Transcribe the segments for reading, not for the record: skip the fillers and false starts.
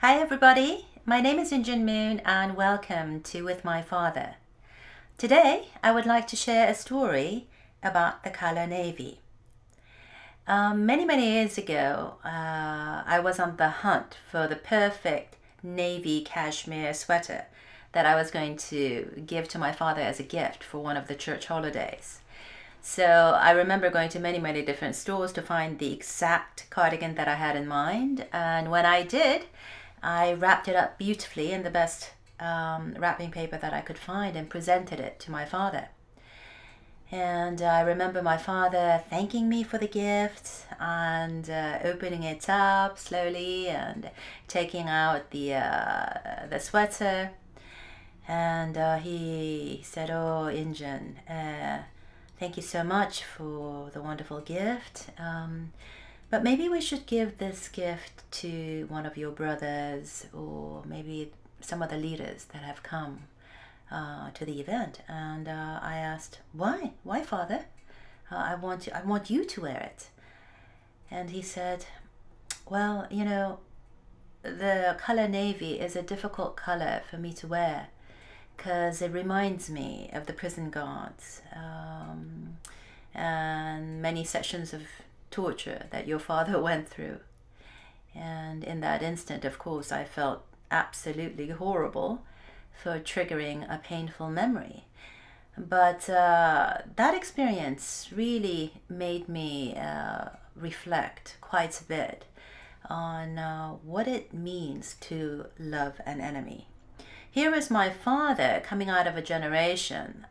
Hi everybody, my name is Jin Moon and welcome to With My Father. Today I would like to share a story about the color navy. Many years ago, I was on the hunt for the perfect navy cashmere sweater that I was going to give to my father as a gift for one of the church holidays. So I remember going to many different stores to find the exact cardigan that I had in mind, and when I did, I wrapped it up beautifully in the best wrapping paper that I could find and presented it to my father. And I remember my father thanking me for the gift and opening it up slowly and taking out the sweater. And he said, "Oh, Injun, thank you so much for the wonderful gift. But maybe we should give this gift to one of your brothers or maybe some of the leaders that have come to the event." And I asked, "Why? Why, Father? I want you to wear it." And he said, "Well, you know, the color navy is a difficult color for me to wear because it reminds me of the prison guards and many sessions of torture that your father went through. And in that instant, of course, I felt absolutely horrible for triggering a painful memory. But that experience really made me reflect quite a bit on what it means to love an enemy. Here is my father coming out of a generation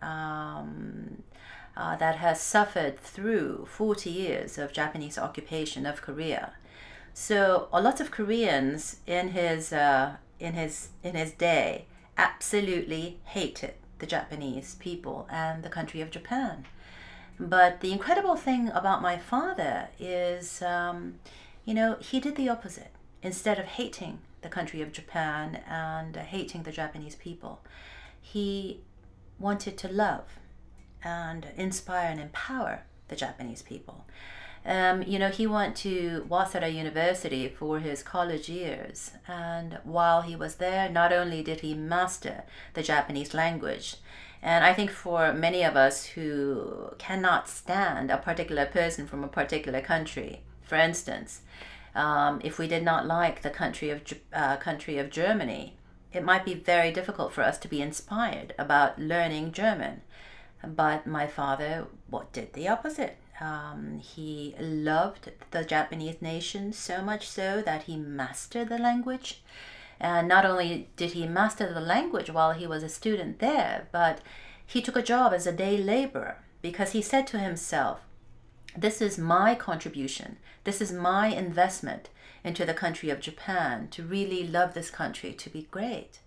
that has suffered through 40 years of Japanese occupation of Korea. So a lot of Koreans in his day absolutely hated the Japanese people and the country of Japan. But the incredible thing about my father is, he did the opposite. Instead of hating the country of Japan and hating the Japanese people, he wanted to love and inspire and empower the Japanese people. He went to Waseda University for his college years, and while he was there, not only did he master the Japanese language, and I think for many of us who cannot stand a particular person from a particular country, for instance, if we did not like the country of Germany, it might be very difficult for us to be inspired about learning German. But my father did the opposite. He loved the Japanese nation so much so that he mastered the language. And not only did he master the language while he was a student there, but he took a job as a day laborer because he said to himself, "This is my contribution. This is my investment into the country of Japan to really love this country, to be great."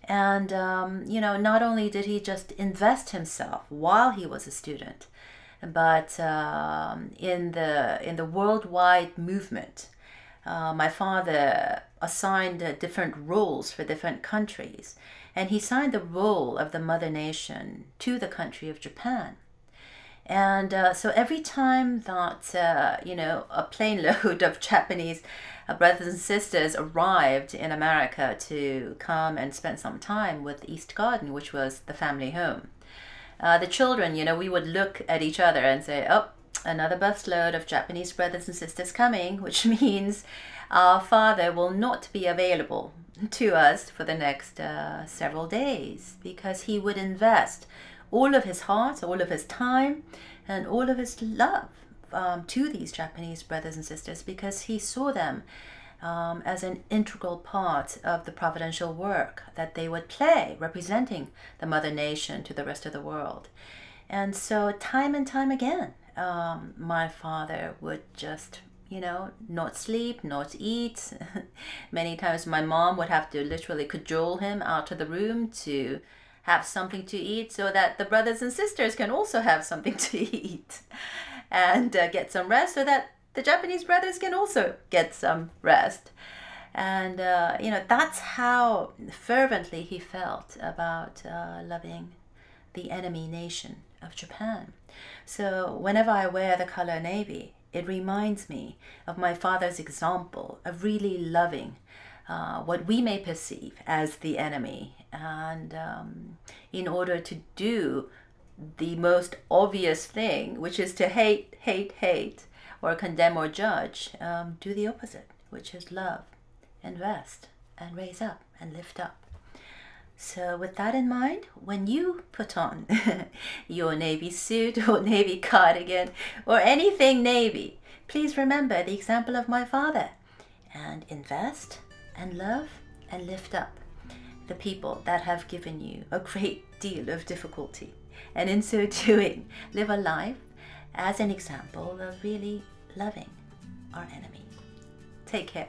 And, not only did he just invest himself while he was a student, but in the worldwide movement, my father assigned different roles for different countries, and he signed the role of the mother nation to the country of Japan. And so every time that, a plane load of Japanese brothers and sisters arrived in America to come and spend some time with East Garden, which was the family home, the children, we would look at each other and say, "Oh, another busload of Japanese brothers and sisters coming," which means our father will not be available to us for the next several days, because he would invest all of his heart, all of his time, and all of his love to these Japanese brothers and sisters, because he saw them as an integral part of the providential work that they would play, representing the mother nation to the rest of the world. And so time and time again, my father would just, not sleep, not eat. Many times my mom would have to literally cajole him out of the room to have something to eat so that the brothers and sisters can also have something to eat and get some rest so that the Japanese brothers can also get some rest. And, that's how fervently he felt about loving the enemy nation of Japan. So whenever I wear the color navy, it reminds me of my father's example of really loving what we may perceive as the enemy. And in order to do the most obvious thing, which is to hate, hate, hate, or condemn or judge, do the opposite, which is love, invest, and raise up and lift up. So with that in mind, when you put on your navy suit or navy cardigan or anything navy, please remember the example of my father and invest and love and lift up the people that have given you a great deal of difficulty. And in so doing, live a life as an example of really loving our enemy. Take care.